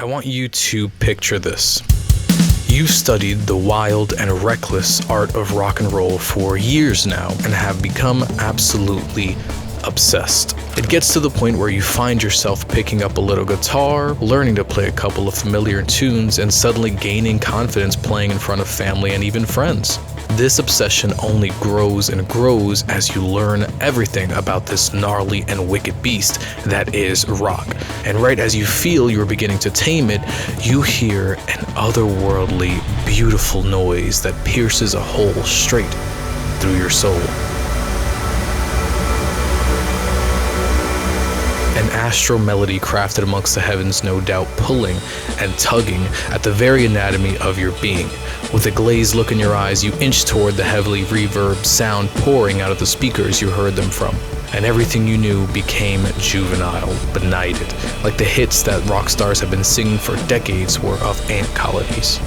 I want you to picture this. You've studied the wild and reckless art of rock and roll for years now and have become absolutely obsessed. It gets to the point where you find yourself picking up a little guitar, learning to play a couple of familiar tunes, and suddenly gaining confidence playing in front of family and even friends. This obsession only grows and grows as you learn everything about this gnarly and wicked beast that is rock. And right as you feel you're beginning to tame it, you hear an otherworldly, beautiful noise that pierces a hole straight through your soul. An astral melody crafted amongst the heavens, no doubt pulling and tugging at the very anatomy of your being. With a glazed look in your eyes, you inch toward the heavily reverbed sound pouring out of the speakers you heard them from. And everything you knew became juvenile, benighted, like the hits that rock stars have been singing for decades were of ant colonies.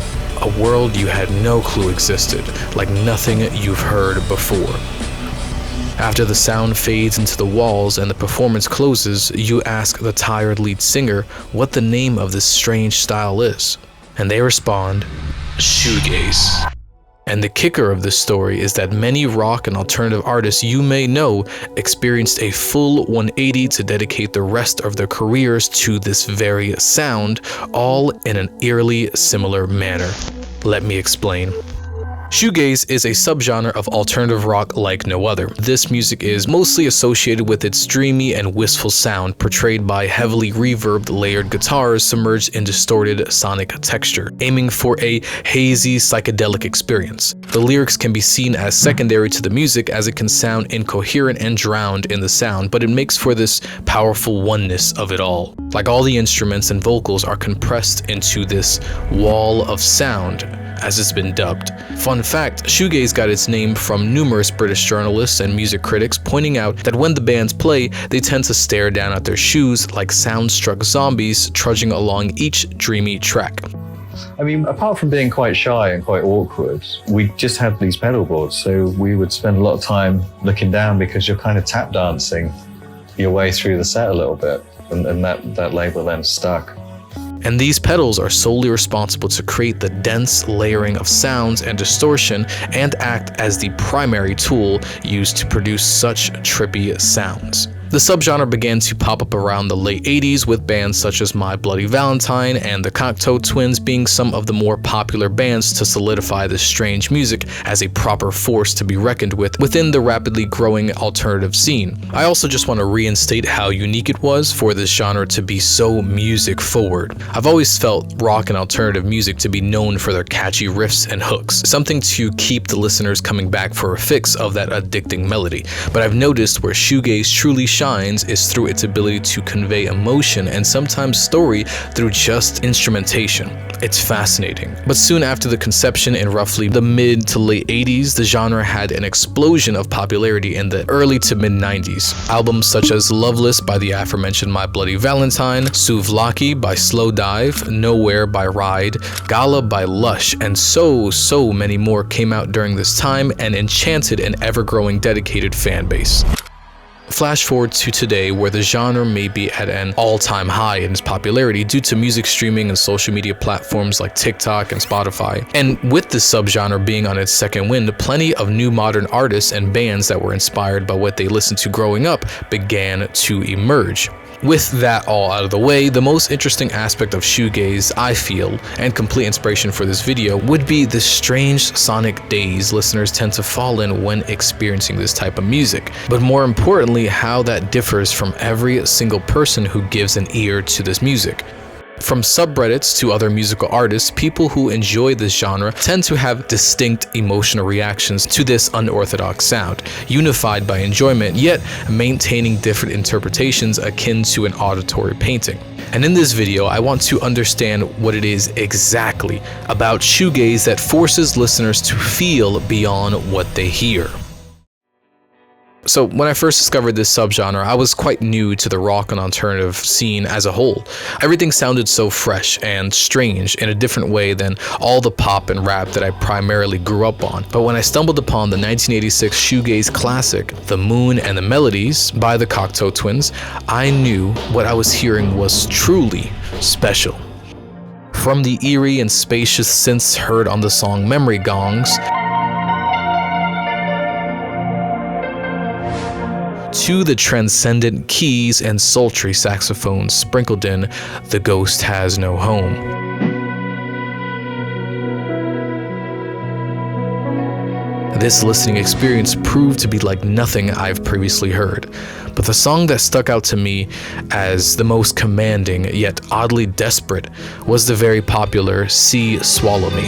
A world you had no clue existed, like nothing you've heard before. After the sound fades into the walls and the performance closes, you ask the tired lead singer what the name of this strange style is. And they respond, shoegaze. And the kicker of this story is that many rock and alternative artists you may know experienced a full 180 to dedicate the rest of their careers to this very sound, all in an eerily similar manner. Let me explain. Shoegaze is a subgenre of alternative rock like no other. This music is mostly associated with its dreamy and wistful sound, portrayed by heavily reverbed layered guitars submerged in distorted sonic texture, aiming for a hazy psychedelic experience. The lyrics can be seen as secondary to the music as it can sound incoherent and drowned in the sound, but it makes for this powerful oneness of it all. Like all the instruments and vocals are compressed into this wall of sound, as it's been dubbed. Fun fact, shoegaze got its name from numerous British journalists and music critics pointing out that when the bands play, they tend to stare down at their shoes like sound-struck zombies trudging along each dreamy track. I mean, apart from being quite shy and quite awkward, we just had these pedal boards, so we would spend a lot of time looking down because you're kind of tap dancing your way through the set a little bit, and that label then stuck. And these pedals are solely responsible to create the dense layering of sounds and distortion and act as the primary tool used to produce such trippy sounds. The subgenre began to pop up around the late 80s with bands such as My Bloody Valentine and the Cocteau Twins being some of the more popular bands to solidify this strange music as a proper force to be reckoned with within the rapidly growing alternative scene. I also just want to reinstate how unique it was for this genre to be so music forward. I've always felt rock and alternative music to be known for their catchy riffs and hooks, something to keep the listeners coming back for a fix of that addicting melody. But I've noticed where shoegaze truly shines is through its ability to convey emotion and sometimes story through just instrumentation. It's fascinating. But soon after the conception in roughly the mid to late 80s, the genre had an explosion of popularity in the early to mid 90s. Albums such as Loveless by the aforementioned My Bloody Valentine, Souvlaki by Slowdive, Nowhere by Ride, Gala by Lush, and so many more came out during this time and enchanted an ever-growing dedicated fan base. Flash forward to today, where the genre may be at an all-time high in its popularity due to music streaming and social media platforms like TikTok and Spotify. And with this subgenre being on its second wind, plenty of new modern artists and bands that were inspired by what they listened to growing up began to emerge. With that all out of the way, the most interesting aspect of shoegaze, I feel, and complete inspiration for this video, would be the strange sonic daze listeners tend to fall in when experiencing this type of music. But more importantly, how that differs from every single person who gives an ear to this music. From subreddits to other musical artists, people who enjoy this genre tend to have distinct emotional reactions to this unorthodox sound, unified by enjoyment, yet maintaining different interpretations akin to an auditory painting. And in this video, I want to understand what it is exactly about shoegaze that forces listeners to feel beyond what they hear. So when I first discovered this subgenre, I was quite new to the rock and alternative scene as a whole. Everything sounded so fresh and strange in a different way than all the pop and rap that I primarily grew up on. But when I stumbled upon the 1986 shoegaze classic, The Moon and the Melodies by the Cocteau Twins, I knew what I was hearing was truly special. From the eerie and spacious synths heard on the song Memory Gongs, to the transcendent keys and sultry saxophones sprinkled in The Ghost Has No Home. This listening experience proved to be like nothing I've previously heard, but the song that stuck out to me as the most commanding yet oddly desperate was the very popular See Swallow Me.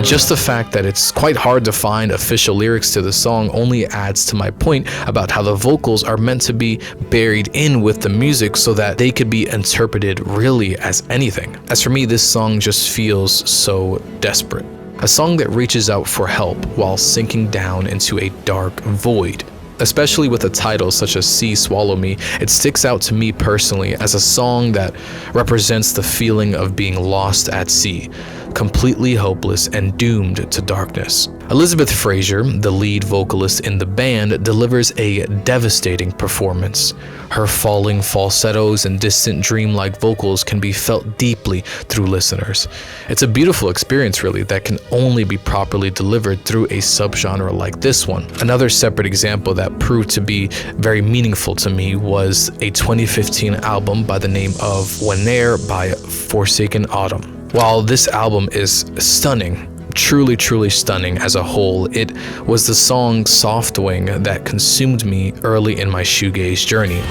Just the fact that it's quite hard to find official lyrics to the song only adds to my point about how the vocals are meant to be buried in with the music so that they could be interpreted really as anything. As for me, this song just feels so desperate. A song that reaches out for help while sinking down into a dark void. Especially with a title such as See Swallow Me, it sticks out to me personally as a song that represents the feeling of being lost at sea, completely hopeless and doomed to darkness. Elizabeth Fraser, the lead vocalist in the band, delivers a devastating performance. Her falling falsettos and distant dreamlike vocals can be felt deeply through listeners. It's a beautiful experience really that can only be properly delivered through a subgenre like this one. Another separate example that proved to be very meaningful to me was a 2015 album by the name of Wenair by Forsaken Autumn. While this album is stunning, truly stunning as a whole, it was the song Soft Wing that consumed me early in my shoegaze journey.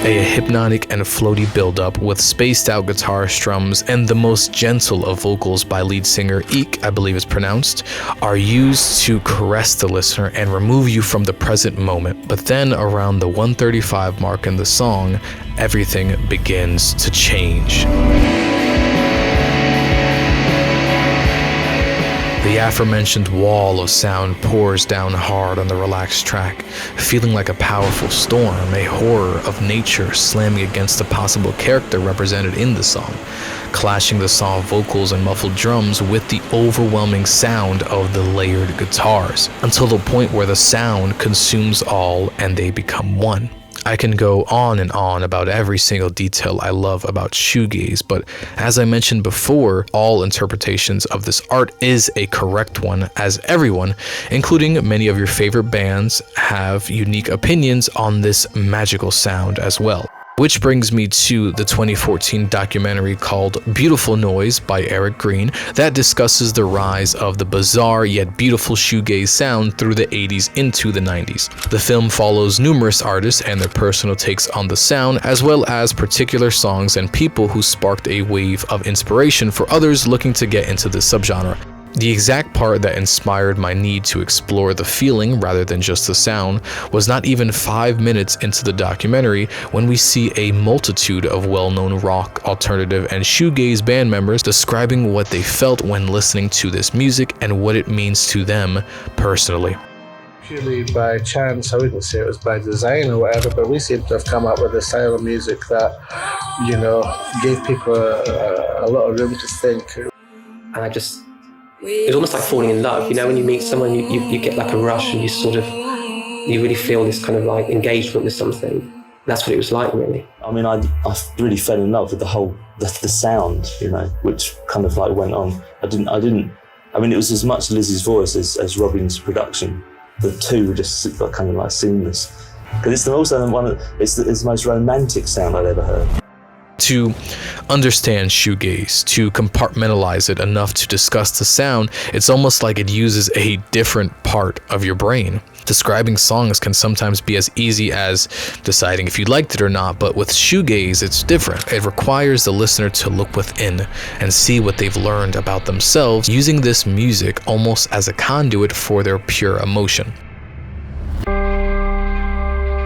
A hypnotic and floaty build-up with spaced-out guitar strums and the most gentle of vocals by lead singer Eek, I believe it's pronounced, are used to caress the listener and remove you from the present moment. But then around the 135 mark in the song, everything begins to change. The aforementioned wall of sound pours down hard on the relaxed track, feeling like a powerful storm, a horror of nature slamming against a possible character represented in the song, clashing the soft vocals and muffled drums with the overwhelming sound of the layered guitars, until the point where the sound consumes all and they become one. I can go on and on about every single detail I love about shoegaze, but as I mentioned before, all interpretations of this art is a correct one, as everyone, including many of your favorite bands, have unique opinions on this magical sound as well. Which brings me to the 2014 documentary called Beautiful Noise by Eric Green that discusses the rise of the bizarre yet beautiful shoegaze sound through the 80s into the 90s. The film follows numerous artists and their personal takes on the sound, as well as particular songs and people who sparked a wave of inspiration for others looking to get into this subgenre. The exact part that inspired my need to explore the feeling rather than just the sound was not even 5 minutes into the documentary when we see a multitude of well-known rock, alternative, and shoegaze band members describing what they felt when listening to this music and what it means to them personally. Purely by chance, I wouldn't say it was by design or whatever, but we seem to have come up with a style of music that, you know, gave people a lot of room to think. And it's almost like falling in love, you know, when you meet someone, you get like a rush and you really feel this kind of like engagement with something. That's what it was like, really. I mean, I really fell in love with the sound, you know, which kind of like went on. I mean, it was as much Lizzie's voice as Robin's production. The two were just kind of like seamless. Because it's it's the most romantic sound I'd ever heard. To understand shoegaze, to compartmentalize it enough to discuss the sound, it's almost like it uses a different part of your brain. Describing songs can sometimes be as easy as deciding if you liked it or not, but with shoegaze, it's different. It requires the listener to look within and see what they've learned about themselves, using this music almost as a conduit for their pure emotion.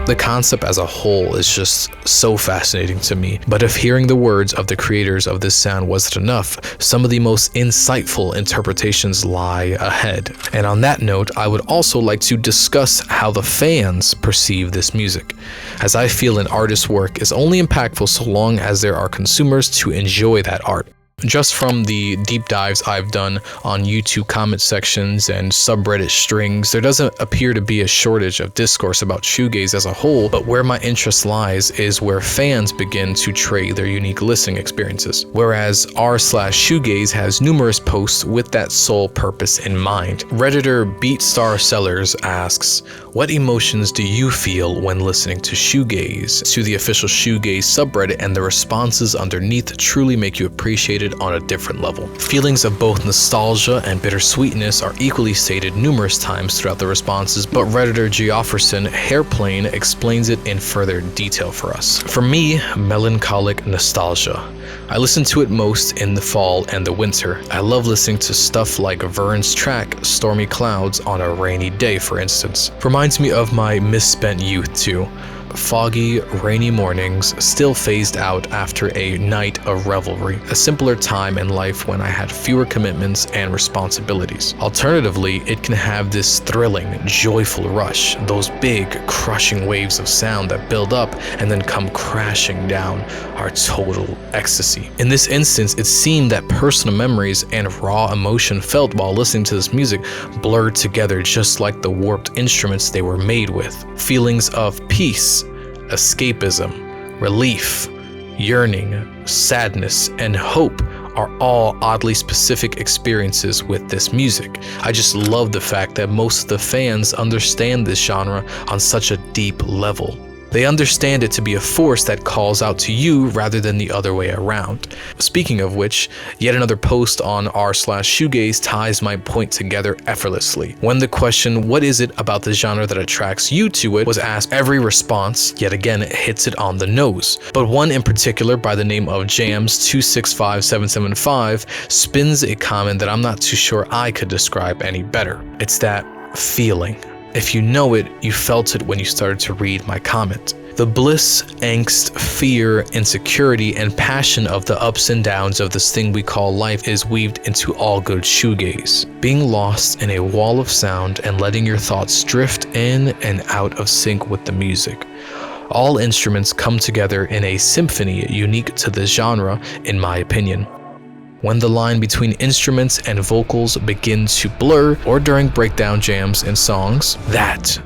The concept as a whole is just so fascinating to me, but if hearing the words of the creators of this sound wasn't enough, some of the most insightful interpretations lie ahead. And on that note, I would also like to discuss how the fans perceive this music, as I feel an artist's work is only impactful so long as there are consumers to enjoy that art. Just from the deep dives I've done on YouTube comment sections and subreddit strings, there doesn't appear to be a shortage of discourse about shoegaze as a whole, but where my interest lies is where fans begin to trade their unique listening experiences. Whereas r/shoegaze has numerous posts with that sole purpose in mind. Redditor BeatStarSellers asks, what emotions do you feel when listening to shoegaze? To the official shoegaze subreddit, and the responses underneath truly make you appreciate it on a different level. Feelings of both nostalgia and bittersweetness are equally stated numerous times throughout the responses, but Redditor Geofferson Hairplane explains it in further detail for us. For me, melancholic nostalgia. I listen to it most in the fall and the winter. I love listening to stuff like Vern's track, Stormy Clouds, on a rainy day, for instance. Reminds me of my misspent youth too. Foggy, rainy mornings, still phased out after a night of revelry, a simpler time in life when I had fewer commitments and responsibilities. Alternatively, it can have this thrilling, joyful rush, those big, crushing waves of sound that build up and then come crashing down, are total ecstasy. In this instance, it seemed that personal memories and raw emotion felt while listening to this music blurred together just like the warped instruments they were made with. Feelings of peace, escapism, relief, yearning, sadness, and hope are all oddly specific experiences with this music. I just love the fact that most of the fans understand this genre on such a deep level. They understand it to be a force that calls out to you rather than the other way around. Speaking of which, yet another post on r/shoegaze ties my point together effortlessly. When the question, what is it about the genre that attracts you to it, was asked, every response, yet again, hits it on the nose. But one in particular by the name of Jams265775 spins a comment that I'm not too sure I could describe any better. It's that feeling. If you know it, you felt it when you started to read my comment. The bliss, angst, fear, insecurity, and passion of the ups and downs of this thing we call life is weaved into all good shoegaze. Being lost in a wall of sound and letting your thoughts drift in and out of sync with the music. All instruments come together in a symphony unique to the genre, in my opinion. When the line between instruments and vocals begin to blur, or during breakdown jams in songs, that's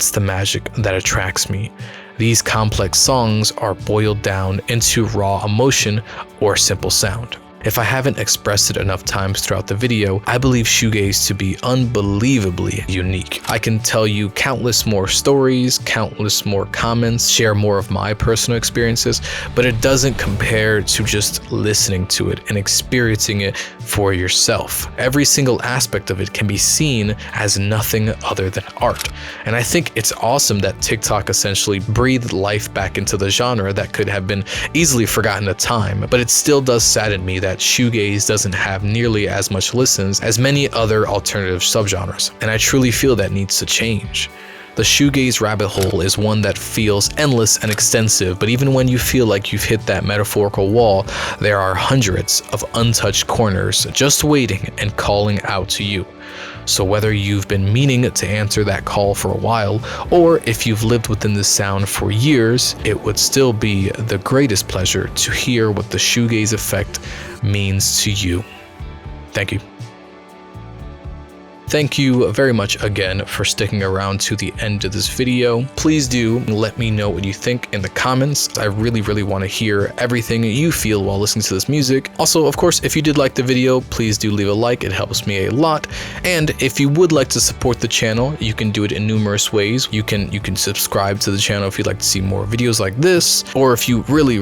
the magic that attracts me. These complex songs are boiled down into raw emotion or simple sound. If I haven't expressed it enough times throughout the video, I believe shoegaze to be unbelievably unique. I can tell you countless more stories, countless more comments, share more of my personal experiences, but it doesn't compare to just listening to it and experiencing it for yourself. Every single aspect of it can be seen as nothing other than art. And I think it's awesome that TikTok essentially breathed life back into the genre that could have been easily forgotten at time, but it still does sadden me that shoegaze doesn't have nearly as much listens as many other alternative subgenres, and I truly feel that needs to change. The shoegaze rabbit hole is one that feels endless and extensive, but even when you feel like you've hit that metaphorical wall, there are hundreds of untouched corners just waiting and calling out to you. So whether you've been meaning to answer that call for a while, or if you've lived within this sound for years, it would still be the greatest pleasure to hear what the Shoegaze Effect means to you. Thank you. Thank you very much again for sticking around to the end of this video. Please do let me know what you think in the comments. I really want to hear everything you feel while listening to this music. Also, of course, if you did like the video, please do leave a like. It helps me a lot. And if you would like to support the channel, you can do it in numerous ways. You can subscribe to the channel if you'd like to see more videos like this, or if you really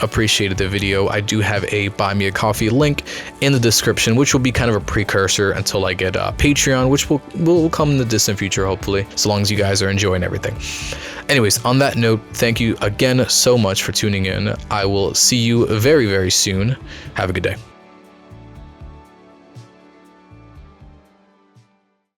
appreciated the video, I do have a buy me a coffee link in the description, which will be kind of a precursor until I get Patreon, which will come in the distant future, hopefully, so long as you guys are enjoying everything. Anyways, on that note, thank you again so much for tuning in. I will see you very soon. Have a good day.